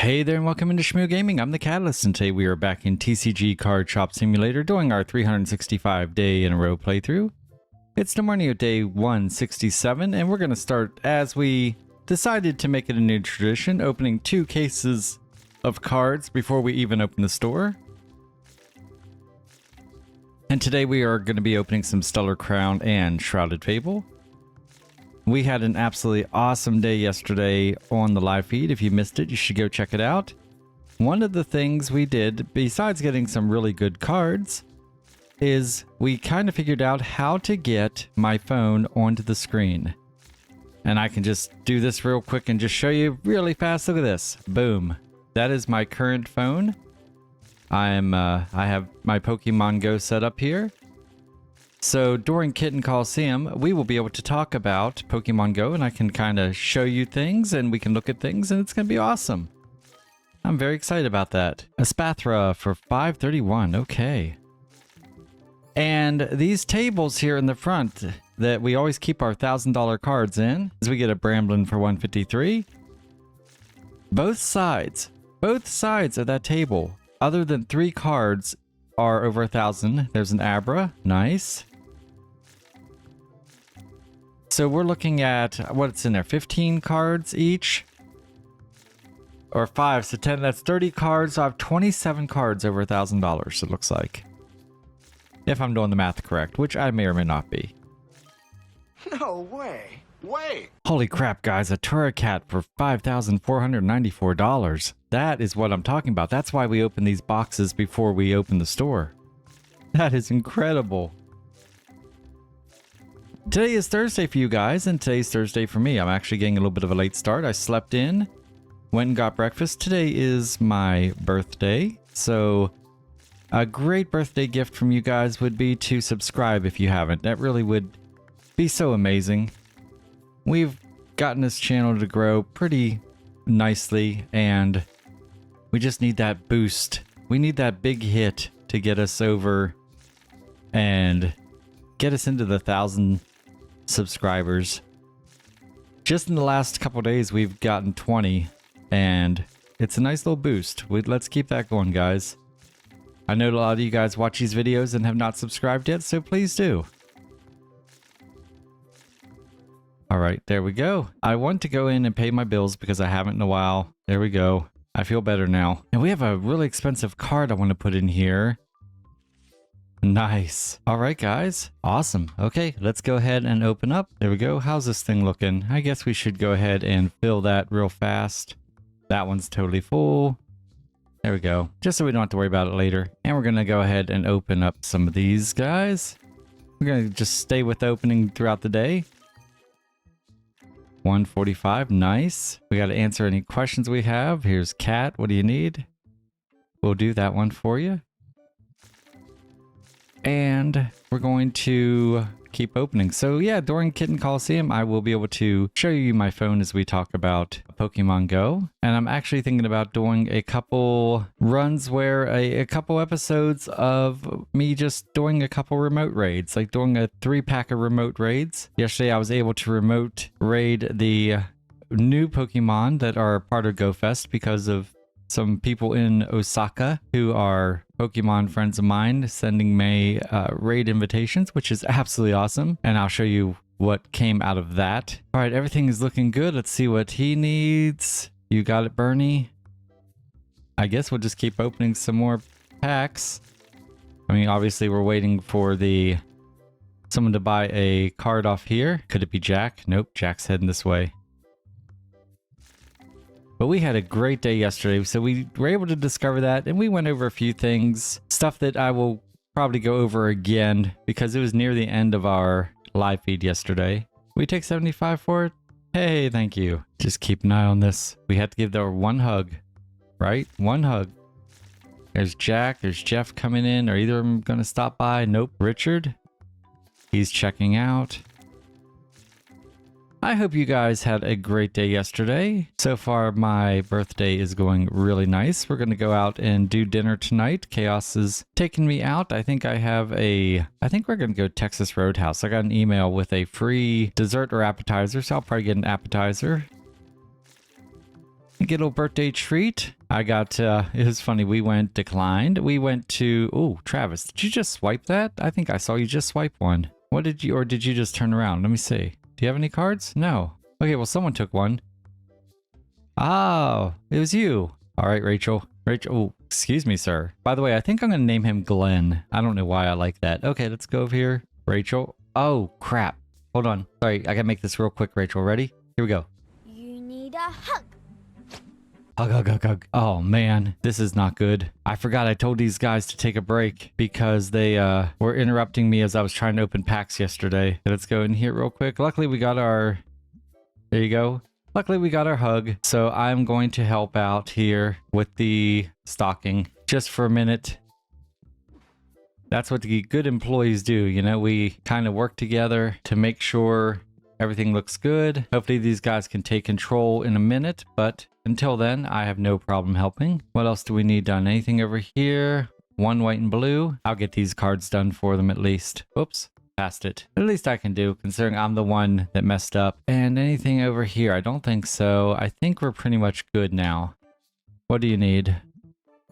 Hey there and welcome into Shmoo Gaming. I'm the Catalyst and today we are back in TCG Card Shop Simulator doing our 365 day in a row playthrough. It's the morning of day 167 and we're going to start as we decided to make it a new tradition, opening 2 cases of cards before we even open the store. And today we are going to be opening some Stellar Crown and Shrouded Fable. We had an absolutely awesome day yesterday on the live feed. If you missed it, you should go check it out. One of the things we did, besides getting some really good cards, is we kind of figured out how to get my phone onto the screen. And I can just do this real quick and just show you really fast. Look at this. Boom. That is my current phone. I have my Pokemon Go set up here. So during Kitten Coliseum, we will be able to talk about Pokemon Go and I can kind of show you things and we can look at things and it's going to be awesome. I'm very excited about that. A Spathra for $5.31. Okay. And these tables here in the front that we always keep our $1,000 cards in, as we get a Bramblin for $153. Both sides of that table, other than 3 cards, are over 1,000. There's an Abra. Nice. So we're looking at what's in there, 15 cards each or 5, so 10, that's 30 cards. I have 27 cards over $1,000, it looks like, if I'm doing the math correct, which I may or may not be. No way. Wait. Holy crap, guys, a Turricat for $5,494. That is what I'm talking about. That's why we open these boxes before we open the store. That is incredible. Today is Thursday for you guys, and today's Thursday for me. I'm actually getting a little bit of a late start. I slept in, went and got breakfast. Today is my birthday, so a great birthday gift from you guys would be to subscribe if you haven't. That really would be so amazing. We've gotten this channel to grow pretty nicely, and we just need that boost. We need that big hit to get us over and get us into the 1,000 subscribers. Just in the last couple days, we've gotten 20, and it's a nice little boost. Let's keep that going, guys. I know a lot of you guys watch these videos and have not subscribed yet, so please do. All right, there we go. I want to go in and pay my bills because I haven't in a while. There we go. I feel better now. And we have a really expensive card I want to put in here. Nice. All right, guys. Awesome. Okay, let's go ahead and open up. There we go. How's this thing looking? I guess we should go ahead and fill that real fast. That one's totally full. There we go. Just so we don't have to worry about it later. And we're going to go ahead and open up some of these guys. We're going to just stay with opening throughout the day. 145. Nice. We got to answer any questions we have. Here's Cat. What do you need? We'll do that one for you. And we're going to keep opening. So yeah, during Kitten Coliseum, I will be able to show you my phone as we talk about Pokemon Go. And I'm actually thinking about doing a couple runs where a couple episodes of me just doing a couple remote raids, like doing a 3-pack of remote raids. Yesterday, I was able to remote raid the new Pokemon that are part of GoFest because of some people in Osaka who are Pokemon friends of mine sending me raid invitations, which is absolutely awesome. And I'll show you what came out of that. All right, everything is looking good. Let's see what he needs. You got it, Bernie. I guess we'll just keep opening some more packs. I mean, obviously we're waiting for someone to buy a card off here. Could it be Jack? Nope, Jack's heading this way. But we had a great day yesterday, so we were able to discover that, and we went over a few things, stuff that I will probably go over again because it was near the end of our live feed yesterday. We take 75 for it? Hey, thank you. Just keep an eye on this. We had to give her one hug, right? One hug. There's Jack, there's Jeff coming in. Are either of them going to stop by? Nope. Richard? He's checking out. I hope you guys had a great day yesterday. So far, my birthday is going really nice. We're going to go out and do dinner tonight. Chaos is taking me out. I think we're going to go Texas Roadhouse. I got an email with a free dessert or appetizer, so I'll probably get an appetizer. Get a little birthday treat. I got, it was funny. We went declined. We went to, oh, Travis, did you just swipe that? I think I saw you just swipe one. What did you, or did you just turn around? Let me see. Do you have any cards? No. Okay, well, someone took one. Oh, it was you. All right, Rachel. Rachel, oh, excuse me, sir. By the way, I think I'm going to name him Glenn. I don't know why I like that. Okay, let's go over here. Rachel. Oh, crap. Hold on. Sorry, I got to make this real quick, Rachel. Ready? Here we go. You need a hug. Hug, hug, hug, hug. Oh, man. This is not good. I forgot I told these guys to take a break because they were interrupting me as I was trying to open packs yesterday. Let's go in here real quick. Luckily, we got our... There you go. Luckily, we got our hug. So I'm going to help out here with the stocking just for a minute. That's what the good employees do. You know, we kind of work together to make sure everything looks good. Hopefully these guys can take control in a minute, but until then, I have no problem helping. What else do we need done? Anything over here? One white and blue. I'll get these cards done for them at least. Oops. Passed it. At least I can do, considering I'm the one that messed up. And anything over here? I don't think so. I think we're pretty much good now. What do you need?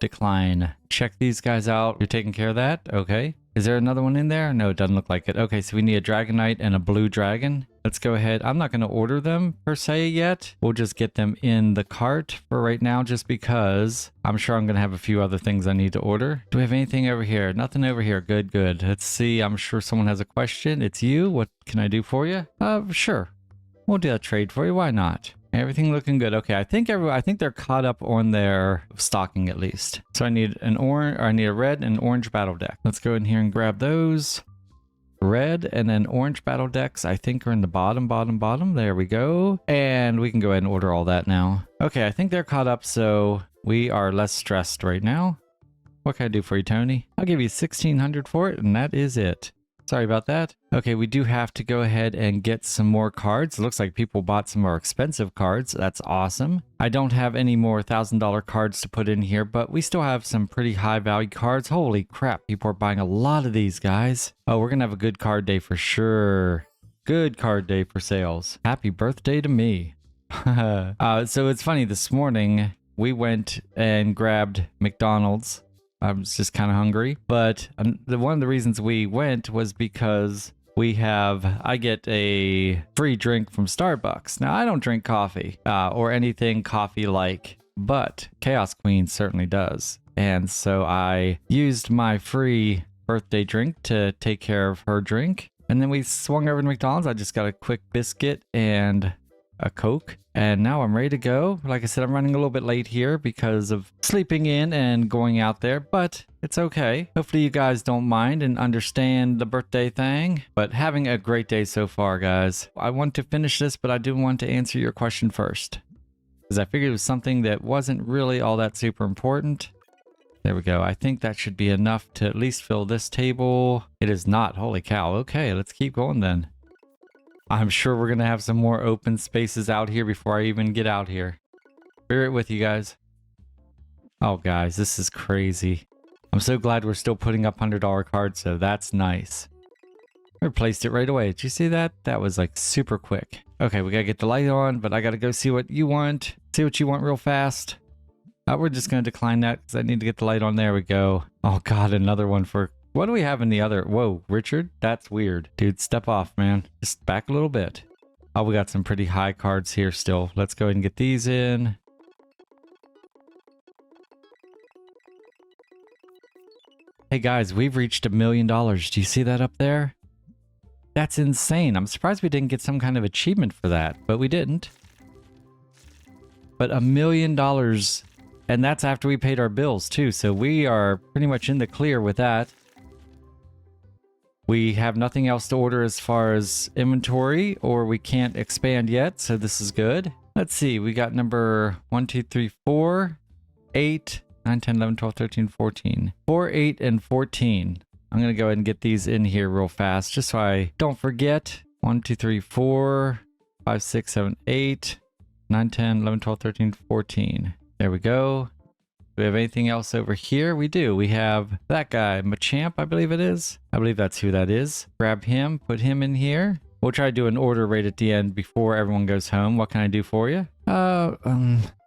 Decline. Check these guys out. You're taking care of that? Okay. Is there another one in there? No, it doesn't look like it. Okay, so we need a Dragonite and a blue dragon. Let's go ahead. I'm not going to order them per se yet. We'll just get them in the cart for right now just because I'm sure I'm going to have a few other things I need to order. Do we have anything over here? Nothing over here. Good, good. Let's see. I'm sure someone has a question. It's you. What can I do for you? Sure. We'll do a trade for you. Why not? Everything looking good. Okay, I think they're caught up on their stocking at least. So I need an orange, or I need a red and orange battle deck. Let's go in here and grab those. Red and then orange battle decks, I think, are in the bottom. There we go. And we can go ahead and order all that now. Okay, I think they're caught up, so we are less stressed right now. What can I do for you, Tony? I'll give you 1,600 for it, and that is it. Sorry about that. Okay, we do have to go ahead and get some more cards. It looks like people bought some more expensive cards. That's awesome. I don't have any more $1,000 cards to put in here, but we still have some pretty high value cards. Holy crap, people are buying a lot of these, guys. Oh, we're gonna have a good card day for sure. Good card day for sales. Happy birthday to me. So it's funny, this morning we went and grabbed McDonald's. I was just kind of hungry, but one of the reasons we went was because I get a free drink from Starbucks. Now, I don't drink coffee or anything coffee-like, but Chaos Queen certainly does. And so I used my free birthday drink to take care of her drink. And then we swung over to McDonald's. I just got a quick biscuit and a Coke. And now I'm ready to go. Like I said, I'm running a little bit late here because of sleeping in and going out there, but it's okay. Hopefully you guys don't mind and understand the birthday thing, but having a great day so far, guys. I want to finish this, but I do want to answer your question first because I figured it was something that wasn't really all that super important. There we go. I think that should be enough to at least fill this table. It is not. Holy cow. Okay, let's keep going then. I'm sure we're going to have some more open spaces out here before I even get out here. Be right with you guys. Oh, guys, this is crazy. I'm so glad we're still putting up $100 cards, so that's nice. I replaced it right away. Did you see that? That was like super quick. Okay, we got to get the light on, but I got to go see what you want. See what you want real fast. We're just going to decline that because I need to get the light on. There we go. Oh, God, another one for... What do we have in the other? Whoa, Richard? That's weird. Dude, step off, man. Just back a little bit. Oh, we got some pretty high cards here still. Let's go ahead and get these in. Hey, guys, we've reached $1 million. Do you see that up there? That's insane. I'm surprised we didn't get some kind of achievement for that, but we didn't. But $1 million, and that's after we paid our bills, too. So we are pretty much in the clear with that. We have nothing else to order as far as inventory, or we can't expand yet, so this is good. Let's see, we got number 1, 2, 3, 4, 8, 9, 10, 11, 12, 13, 14. 4, 8, and 14. I'm going to go ahead and get these in here real fast, just so I don't forget. 1, 2, 3, 4, 5, 6, 7, 8, 9, 10, 11, 12, 13, 14. There we go. Do we have anything else over here? We do. We have that guy, Machamp, I believe it is. I believe that's who that is. Grab him, put him in here. We'll try to do an order right at the end before everyone goes home. What can I do for you?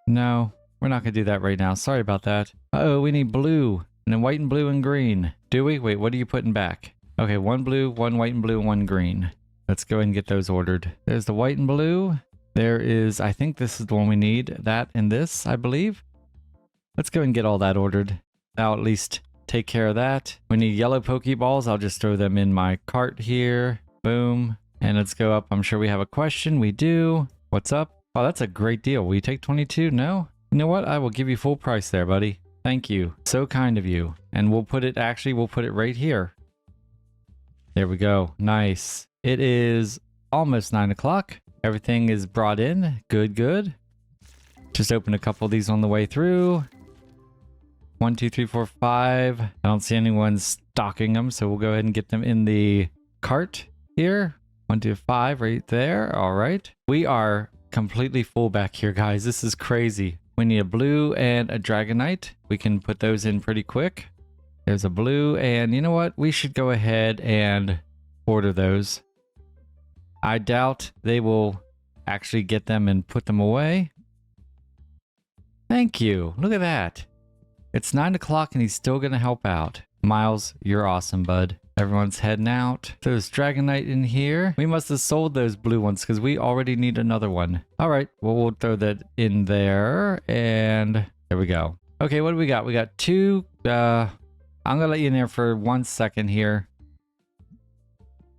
No, we're not gonna do that right now. Sorry about that. Uh-oh, we need blue. And then white and blue and green. Do we? Wait, what are you putting back? Okay, one blue, one white and blue, and one green. Let's go ahead and get those ordered. There's the white and blue. There is, I think this is the one we need. That and this, I believe. Let's go ahead and get all that ordered. I'll at least take care of that. We need yellow Pokeballs. I'll just throw them in my cart here. Boom. And let's go up. I'm sure we have a question. We do. What's up? Oh, that's a great deal. Will you take 22? No? You know what? I will give you full price there, buddy. Thank you. So kind of you. And we'll put it, actually, we'll put it right here. There we go. Nice. It is almost 9 o'clock. Everything is brought in. Good, good. Just open a couple of these on the way through. 1, 2, 3, 4, 5. I don't see anyone stocking them, so we'll go ahead and get them in the cart here. 1, 2, 5 right there. All right. We are completely full back here, guys. This is crazy. We need a blue and a Dragonite. We can put those in pretty quick. There's a blue, and you know what? We should go ahead and order those. I doubt they will actually get them and put them away. Thank you. Look at that. It's 9 o'clock and he's still going to help out. Miles, you're awesome, bud. Everyone's heading out. There's Dragonite in here. We must have sold those blue ones because we already need another one. All right, well, we'll throw that in there. And there we go. Okay, what do we got? We got two. I'm going to let you in there for 1 second here.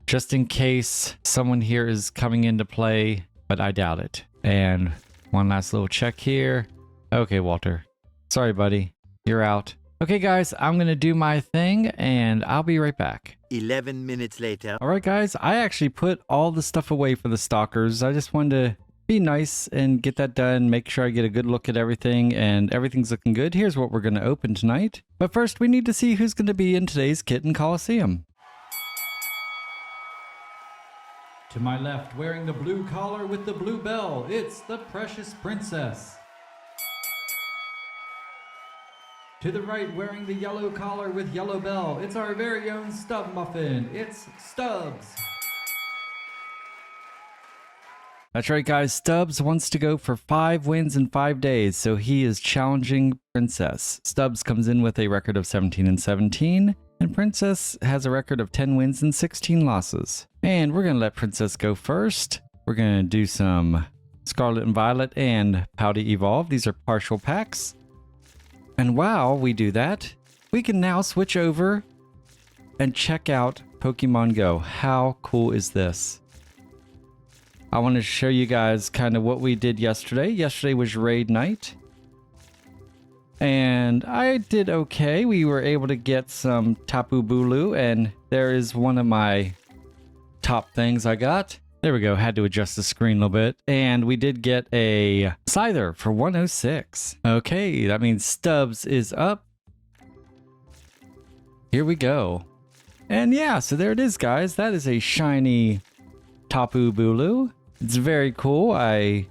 Just in case someone here is coming into play, but I doubt it. And one last little check here. Okay, Walter. Sorry, buddy. You're out. Okay, guys, I'm going to do my thing, and I'll be right back. 11 minutes later. All right, guys, I actually put all the stuff away for the stalkers. I just wanted to be nice and get that done, make sure I get a good look at everything, and everything's looking good. Here's what we're going to open tonight. But first, we need to see who's going to be in today's Kitten Coliseum. To my left, wearing the blue collar with the blue bell, it's the Precious Princess. To the right, wearing the yellow collar with yellow bell, it's our very own Stub Muffin. It's Stubbs. That's right, guys. Stubbs wants to go for 5 wins in 5 days, so he is challenging Princess. Stubbs comes in with a record of 17-17, and Princess has a record of 10 wins and 16 losses. And we're going to let Princess go first. We're going to do some Scarlet and Violet and Pouty Evolve. These are partial packs. And while we do that, we can now switch over and check out Pokemon Go. How cool is this? I want to show you guys kind of what we did yesterday. Yesterday was raid night. And I did okay. We were able to get some Tapu Bulu, and there is one of my top things I got. There we go. Had to adjust the screen a little bit. And we did get a Scyther for 106. Okay, that means Stubbs is up. Here we go. And yeah, so there it is, guys. That is a shiny Tapu Bulu. It's very cool. I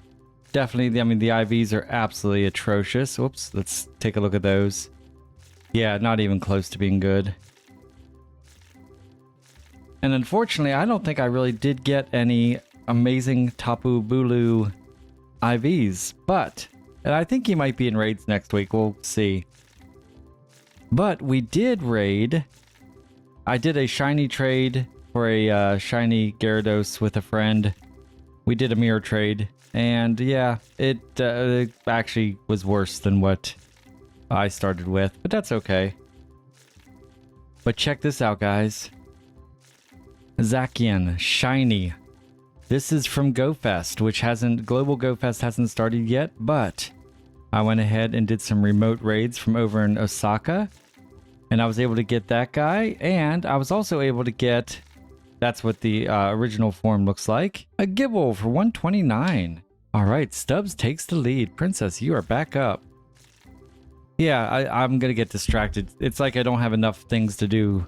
mean, the IVs are absolutely atrocious. Whoops, let's take a look at those. Yeah, not even close to being good. And unfortunately, I don't think I really did get any amazing Tapu Bulu IVs, and I think he might be in raids next week. We'll see. But we did raid. I did a shiny trade for a shiny Gyarados with a friend. We did a mirror trade, and yeah, it actually was worse than what I started with, but that's okay. But check this out, guys. Zacian, shiny. This is from GoFest, which Global GoFest hasn't started yet, but I went ahead and did some remote raids from over in Osaka, and I was able to get that guy, and I was also able to get, that's what the original form looks like, a Gibble for 129. All right, Stubbs takes the lead. Princess, you are back up. Yeah, I'm gonna get distracted. It's like I don't have enough things to do.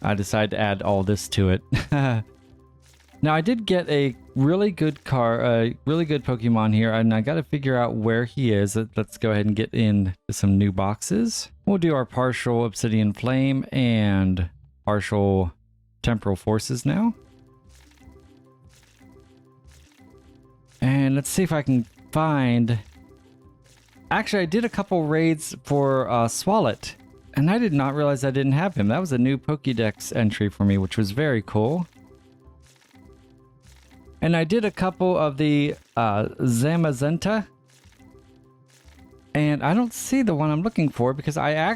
I decided to add all this to it. Now, I did get a really good really good Pokemon here, and I got to figure out where he is. Let's go ahead and get into some new boxes. We'll do our partial Obsidian Flame and partial Temporal Forces now. And let's see if I can find Actually, I did a couple raids for Swallet, and I did not realize I didn't have him. That was a new Pokédex entry for me, which was very cool. And I did a couple of the Zamazenta. And I don't see the one I'm looking for because I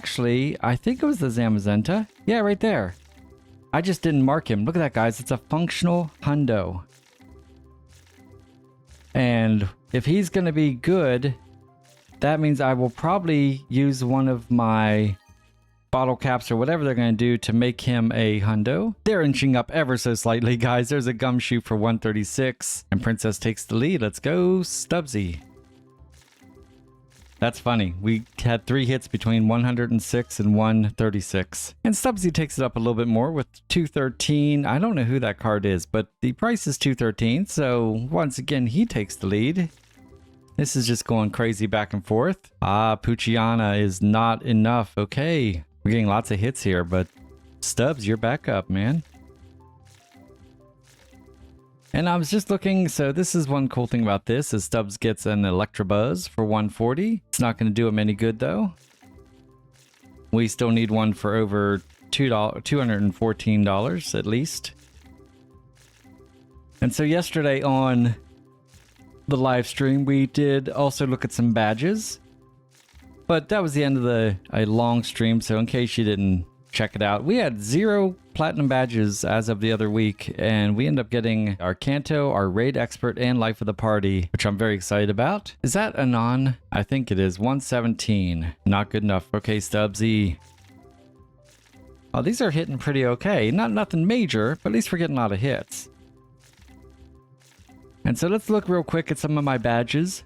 think it was the Zamazenta. Yeah, right there. I just didn't mark him. Look at that, guys. It's a functional hundo. And if he's going to be good, that means I will probably use one of my bottle caps or whatever they're going to do to make him a hundo. They're inching up ever so slightly, guys. There's a gumshoe for 136. And Princess takes the lead. Let's go, Stubbsy. That's funny. We had 3 hits between 106 and 136. And Stubbsy takes it up a little bit more with 213. I don't know who that card is, but the price is 213. So once again, he takes the lead. This is just going crazy back and forth. Ah, Poochyena is not enough. Okay. We're getting lots of hits here, but Stubbs, you're back up, man. And I was just looking, so this is one cool thing about this, is Stubbs gets an Electabuzz for 140. It's not going to do him any good, though. We still need one for over $214 at least. And so yesterday on the live stream, we did also look at some badges. But that was the end of a long stream, so in case you didn't check it out, we had 0 platinum badges as of the other week, and we end up getting our Kanto, our Raid Expert, and Life of the Party, which I'm very excited about. Is that Anon? I think it is. 117. Not good enough. Okay, Stubbsy. Oh, these are hitting pretty okay. Nothing major, but at least we're getting a lot of hits. And so let's look real quick at some of my badges.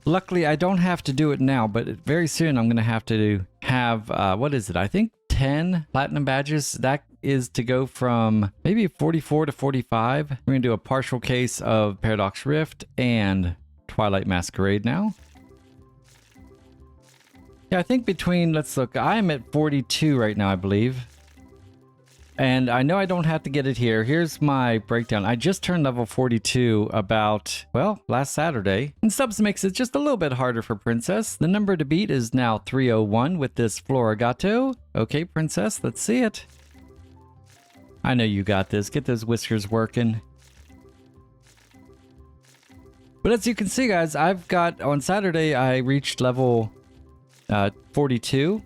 Luckily, I don't have to do it now, but very soon I'm going to have, what is it? I think 10 platinum badges. That is to go from maybe 44 to 45. We're going to do a partial case of Paradox Rift and Twilight Masquerade now. Yeah, I think between, let's look, I'm at 42 right now, I believe. And I know I don't have to get it here. Here's my breakdown. I just turned level 42 about, well, last Saturday. And Stubbs makes it just a little bit harder for Princess. The number to beat is now 301 with this Florigato. Okay, Princess, let's see it. I know you got this. Get those whiskers working. But as you can see, guys, I've got, on Saturday, I reached level 42.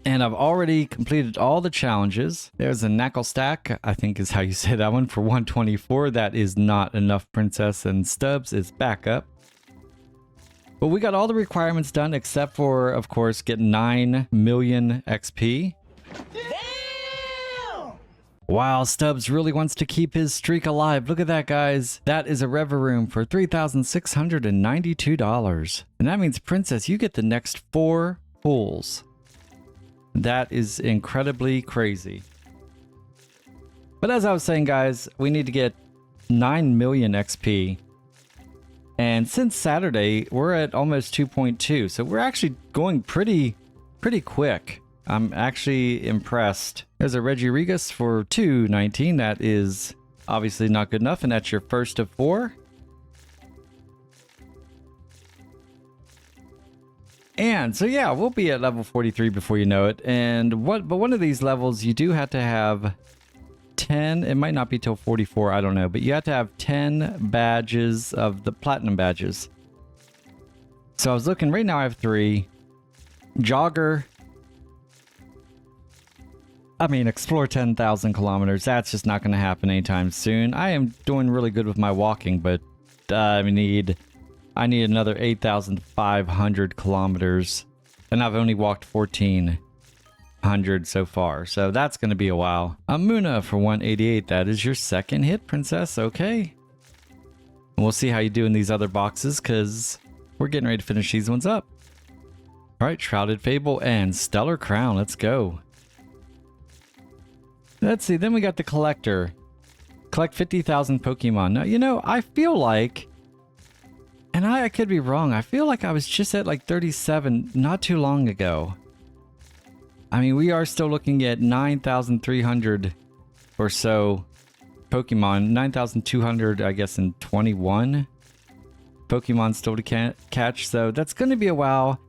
And I've already completed all the challenges. There's a knuckle stack, I think is how you say that one, for 124. That is not enough, Princess, and Stubbs is back up. But we got all the requirements done except for, of course, get 9 million XP. Damn! Wow, Stubbs really wants to keep his streak alive. Look at that, guys. That is a Reveroom for $3,692. And that means, Princess, you get the next 4 pulls. That is incredibly crazy. But as I was saying, guys, we need to get 9 million XP. And since Saturday, we're at almost 2.2. So we're actually going pretty quick. I'm actually impressed. There's a Regiregus for 219. That is obviously not good enough. And that's your first of 4. And so yeah, we'll be at level 43 before you know it. And but one of these levels you do have to have 10, it might not be till 44, I don't know, but you have to have 10 badges of the platinum badges. So I was looking, right now I have 3. Jogger. I mean, explore 10,000 kilometers. That's just not going to happen anytime soon. I am doing really good with my walking, but I need another 8,500 kilometers, and I've only walked 1,400 so far, so that's going to be a while. Amuna for 188. That is your second hit, Princess. Okay. And we'll see how you do in these other boxes, because we're getting ready to finish these ones up. All right, Shrouded Fable and Stellar Crown. Let's go. Let's see. Then we got the Collector. Collect 50,000 Pokemon. Now, you know, I feel like... And I could be wrong. I feel like I was just at like 37 not too long ago. I mean, we are still looking at 9,300 or so Pokemon. 9,200, I guess, in 21. Pokemon still to catch, so that's going to be a while.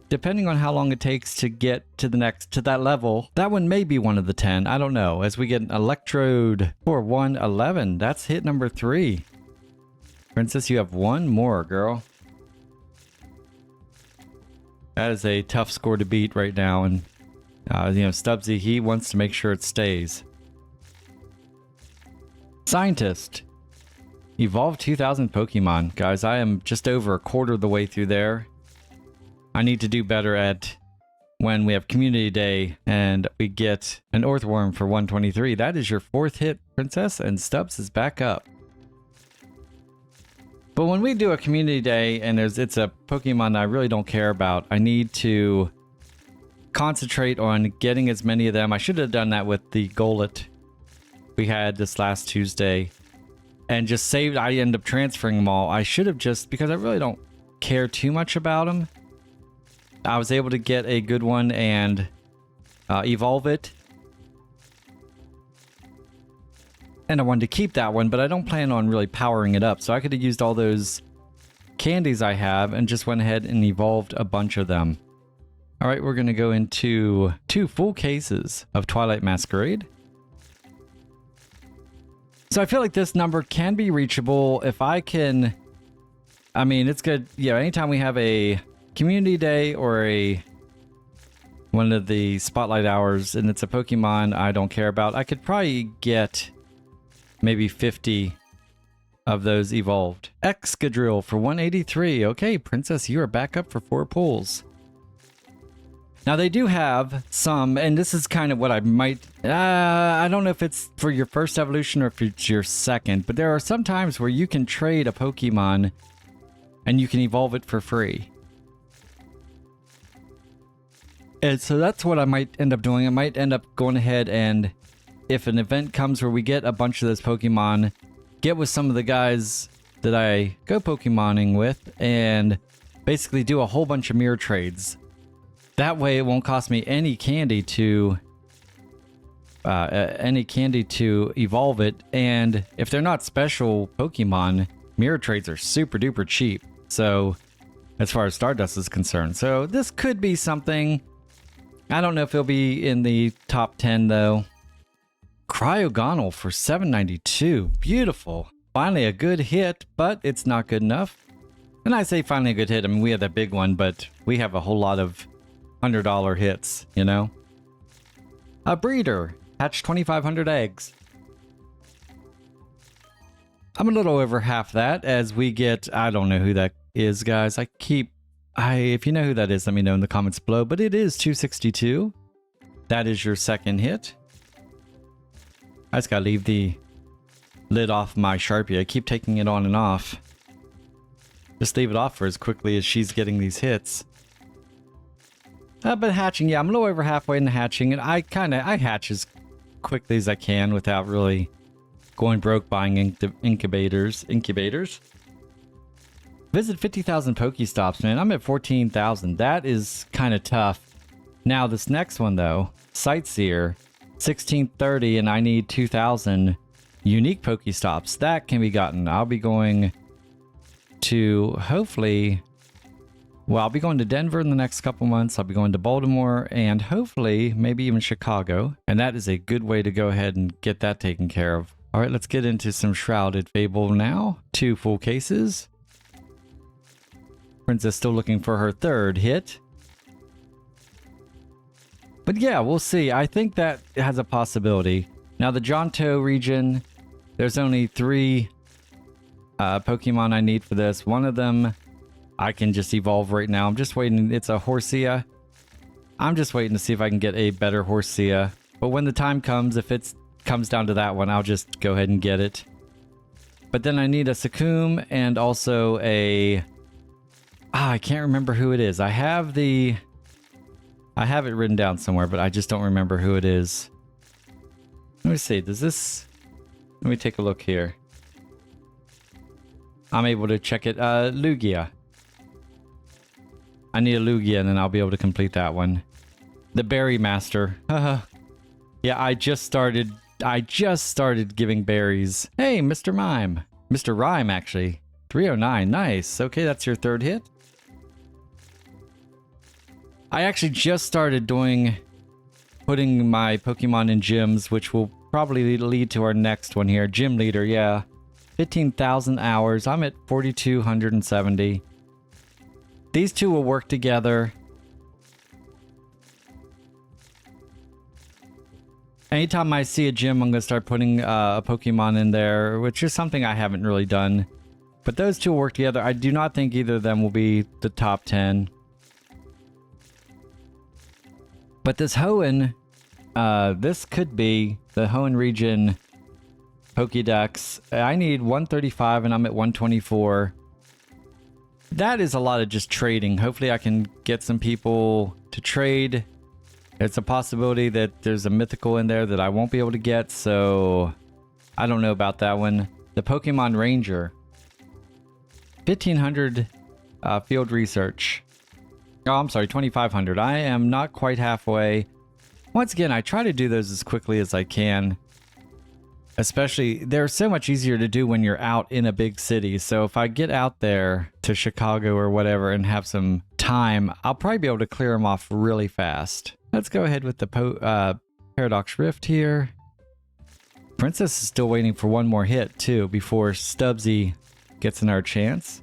Depending on how long it takes to get to that level, that one may be one of the 10. I don't know. As we get an Electrode for 111, that's hit number 3. Princess, you have one more, girl. That is a tough score to beat right now, and Stubbsy, he wants to make sure it stays. Scientist. Evolve 2000 Pokemon. Guys, I am just over a quarter of the way through there. I need to do better at when we have Community Day and we get an Earthworm for 123. That is your 4th hit, Princess, and Stubbs is back up. But when we do a Community Day and it's a Pokemon that I really don't care about, I need to concentrate on getting as many of them. I should have done that with the Golett we had this last Tuesday and just saved. I end up transferring them all. I should have just, because I really don't care too much about them. I was able to get a good one and evolve it. And I wanted to keep that one, but I don't plan on really powering it up. So I could have used all those candies I have and just went ahead and evolved a bunch of them. All right, we're going to go into 2 full cases of Twilight Masquerade. So I feel like this number can be reachable if I can. I mean, it's good. Yeah, anytime we have a Community Day or one of the spotlight hours and it's a Pokemon I don't care about, I could probably get maybe 50 of those evolved. Excadrill for 183. Okay, Princess, you are back up for 4 pulls. Now they do have some, and this is kind of what I might, I don't know if it's for your first evolution or if it's your second, but there are some times where you can trade a Pokemon and you can evolve it for free. And so that's what I might end up doing. I might end up going ahead and if an event comes where we get a bunch of those Pokemon, get with some of the guys that I go Pokemoning with and basically do a whole bunch of mirror trades. That way it won't cost me any candy to evolve it. And if they're not special Pokemon, mirror trades are super duper cheap. So as far as Stardust is concerned. So this could be something. I don't know if it'll be in the top 10 though. Cryogonal for 792. Beautiful. Finally a good hit, but it's not good enough. And I say finally a good hit. I mean, we had that big one, but we have a whole lot of $100 hits, you know? A breeder. Hatch 2,500 eggs. I'm a little over half that as we get, I don't know who that is, guys. If you know who that is, let me know in the comments below. But it is 262. That is your second hit. I just gotta leave the lid off my Sharpie. I keep taking it on and off. Just leave it off for as quickly as she's getting these hits. But hatching, yeah, I'm a little over halfway in the hatching, and I hatch as quickly as I can without really going broke buying incubators. Visit 50,000 Pokestops, man. I'm at 14,000. That is kind of tough. Now, this next one, though, Sightseer, 1630, and I need 2,000 unique Pokestops. That can be gotten. I'll be going to, hopefully, well, I'll be going to Denver in the next couple months. I'll be going to Baltimore and hopefully maybe even Chicago. And that is a good way to go ahead and get that taken care of. All right, let's get into some Shrouded Fable now. 2 full cases. Princess still looking for her 3rd hit. But yeah, we'll see. I think that has a possibility. Now the Johto region, there's only 3 Pokemon I need for this. One of them I can just evolve right now. I'm just waiting. It's a Horsia. I'm just waiting to see if I can get a better Horsia. But when the time comes, if it comes down to that one, I'll just go ahead and get it. But then I need a Succumb and also a... I can't remember who it is. I have it written down somewhere, but I just don't remember who it is. Let me see. Let me take a look here. I'm able to check it. Lugia. I need a Lugia and then I'll be able to complete that one. The Berry Master. Yeah, I just started giving berries. Hey, Mr. Mime. Mr. Rhyme, actually. 309. Nice. Okay, that's your third hit. I actually just started putting my Pokemon in gyms, which will probably lead to our next one here. Gym leader, yeah. 15,000 hours. I'm at 4,270. These two will work together. Anytime I see a gym, I'm going to start putting a Pokemon in there, which is something I haven't really done. But those two will work together. I do not think either of them will be the top 10. But this Hoenn, this could be the Hoenn region Pokédex. I need 135 and I'm at 124. That is a lot of just trading. Hopefully I can get some people to trade. It's a possibility that there's a mythical in there that I won't be able to get, so I don't know about that one. The Pokemon Ranger. 1,500 field research. Oh, I'm sorry, 2,500. I am not quite halfway. Once again, I try to do those as quickly as I can. Especially, they're so much easier to do when you're out in a big city. So if I get out there to Chicago or whatever and have some time, I'll probably be able to clear them off really fast. Let's go ahead with the Paradox Rift here. Princess is still waiting for one more hit too before Stubbsy gets another chance.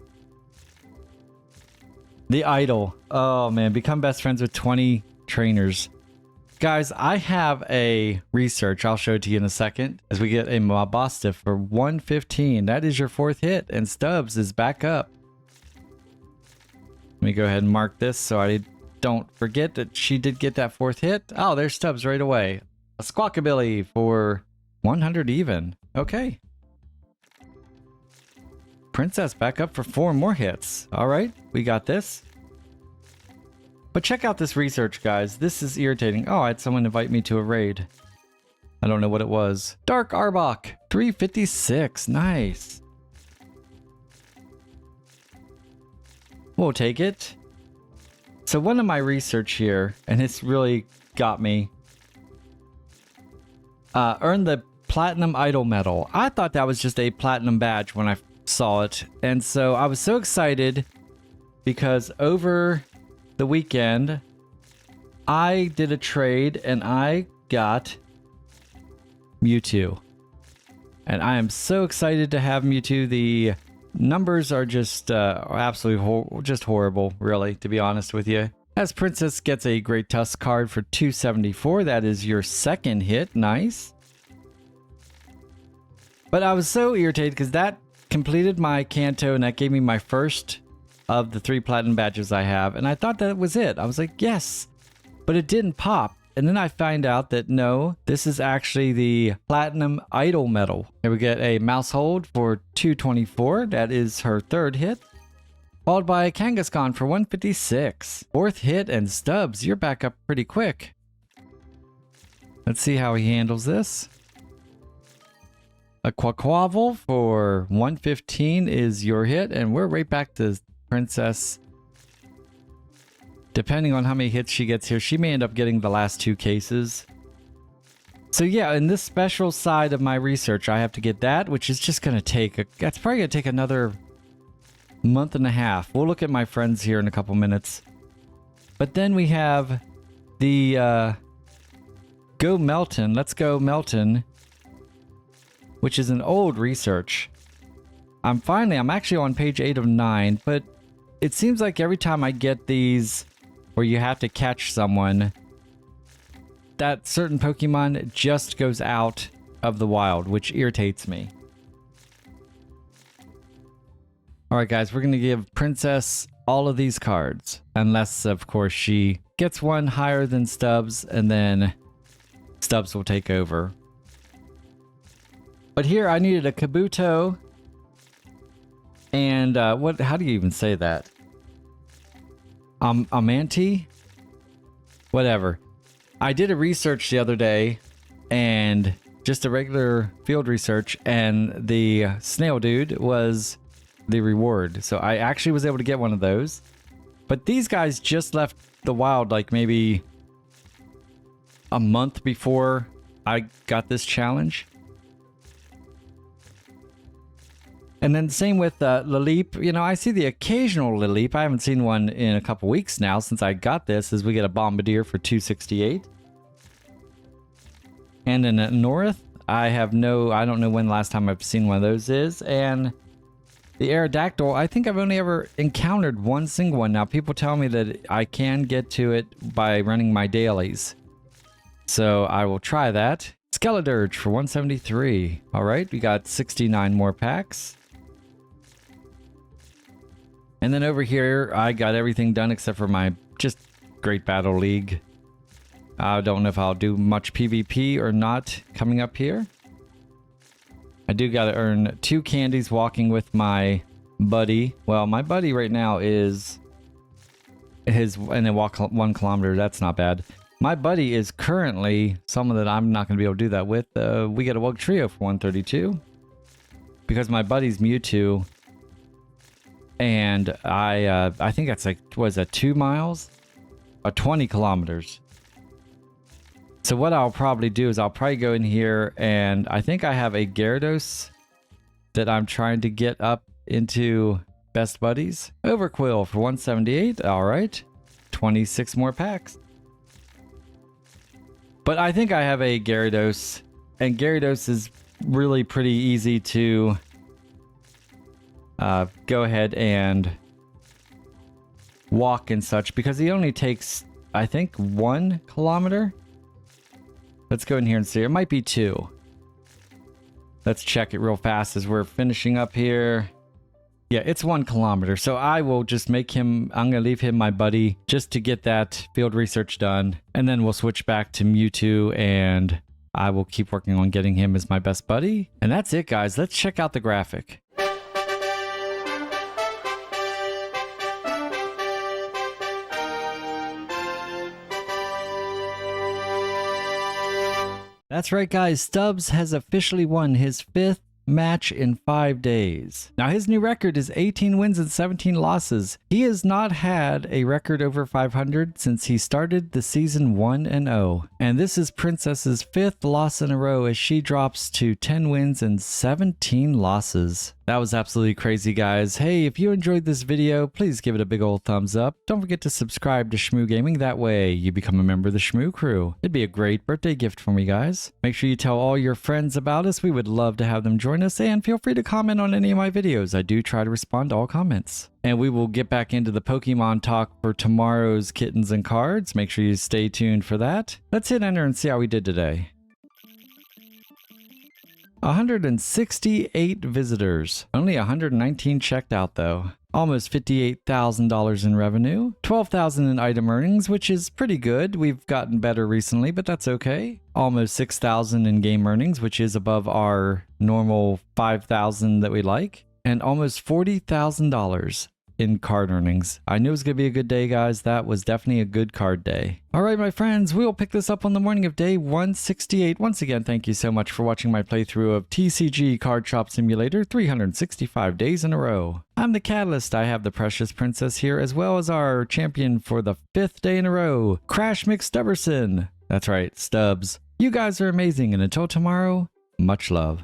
The Idol. Oh man, become best friends with 20 trainers. Guys, I have a research. I'll show it to you in a second. As we get a Mabostiff for 115. That is your fourth hit, and Stubbs is back up. Let me go ahead and mark this so I don't forget that she did get that fourth hit. Oh, there's Stubbs right away. A Squawkabilly for 100 even. Okay. Princess back up for 4 more hits. All right, we got this. But check out this research, guys. This is irritating. Oh, I had someone invite me to a raid. I don't know what it was. Dark Arbok, 356. Nice. We'll take it. So one of my research here, and it's really got me, earned the Platinum Idol Medal. I thought that was just a platinum badge when I saw it. And so I was so excited because over the weekend, I did a trade and I got Mewtwo. And I am so excited to have Mewtwo. The numbers are just absolutely just horrible, really, to be honest with you. As Princess gets a Great Tusk card for 274. That is your second hit. Nice. But I was so irritated because that completed my Kanto and that gave me my first of the 3 platinum badges I have. And I thought that was it. I was like, yes. But it didn't pop. And then I find out that no, this is actually the Platinum Idol Medal. Here we get a Mousehold for 224. That is her third hit. Followed by a Kangaskhan for 156. Fourth hit, and Stubbs, you're back up pretty quick. Let's see how he handles this. A Quaquaval for 115 is your hit, and we're right back to Princess. Depending on how many hits she gets here, she may end up getting the last 2 cases. So yeah, in this special side of my research, I have to get that, which is just going to take, that's probably going to take another month and a half. We'll look at my friends here in a couple minutes. But then we have the Go Melton. Let's go Melton, which is an old research. I'm actually on page 8 of 9, but it seems like every time I get these where you have to catch someone, that certain Pokemon just goes out of the wild, which irritates me. Alright guys, we're going to give Princess all of these cards. Unless, of course, she gets one higher than Stubbs, and then Stubbs will take over. But here I needed a Kabuto. And how do you even say that? Amanti? Whatever. I did a research the other day, and just a regular field research, and the snail dude was the reward. So I actually was able to get one of those. But these guys just left the wild like maybe a month before I got this challenge. And then same with Laleep. You know, I see the occasional Laleep. I haven't seen one in a couple weeks now since I got this, as we get a Bombardier for 268. And in the north, I don't know when the last time I've seen one of those is. And the Aerodactyl, I think I've only ever encountered one single one. Now, people tell me that I can get to it by running my dailies. So I will try that. Skeledirge for 173. All right, we got 69 more packs. And then over here, I got everything done except for my just Great Battle League. I don't know if I'll do much PvP or not coming up here. I do got to earn 2 candies walking with my buddy. Well, my buddy right now is and then walk 1 kilometer. That's not bad. My buddy is currently someone that I'm not going to be able to do that with. We get a Wug Trio for 132 because my buddy's Mewtwo, and I think that's like, what is that, 2 miles or 20 kilometers. So what I'll probably do is I'll probably go in here, and I think I have a Gyarados that I'm trying to get up into Best Buddies. Overquill for 178. All right. 26 more packs. But I think I have a Gyarados, and Gyarados is really pretty easy to go ahead and walk and such because he only takes, I think, 1 kilometer. Let's go in here and see. It might be 2. Let's check it real fast as we're finishing up here. Yeah, it's 1 kilometer. So I will just make him, I'm going to leave him my buddy just to get that field research done. And then we'll switch back to Mewtwo, and I will keep working on getting him as my best buddy. And that's it, guys. Let's check out the graphic. That's right, guys. Stubbs has officially won his 5th match in 5 days. Now, his new record is 18 wins and 17 losses. He has not had a record over 500 since he started the season 1-0. And this is Princess's 5th loss in a row as she drops to 10 wins and 17 losses. That was absolutely crazy, guys. Hey, if you enjoyed this video, please give it a big old thumbs up. Don't forget to subscribe to Shmoo Gaming. That way you become a member of the Shmoo crew. It'd be a great birthday gift for me, guys. Make sure you tell all your friends about us. We would love to have them join us, and feel free to comment on any of my videos. I do try to respond to all comments. And we will get back into the Pokemon talk for tomorrow's kittens and cards. Make sure you stay tuned for that. Let's hit enter and see how we did today. 168 visitors. Only 119 checked out though. Almost $58,000 in revenue. 12,000 in item earnings, which is pretty good. We've gotten better recently, but that's okay. Almost 6,000 in game earnings, which is above our normal 5,000 that we like. And almost $40,000 in card earnings. I knew it was going to be a good day, guys. That was definitely a good card day. All right, my friends, we'll pick this up on the morning of day 168. Once again, thank you so much for watching my playthrough of TCG Card Shop Simulator 365 days in a row. I'm the Catalyst. I have the Precious Princess here, as well as our champion for the 5th day in a row, Crash McStubberson. That's right, Stubbs. You guys are amazing, and until tomorrow, much love.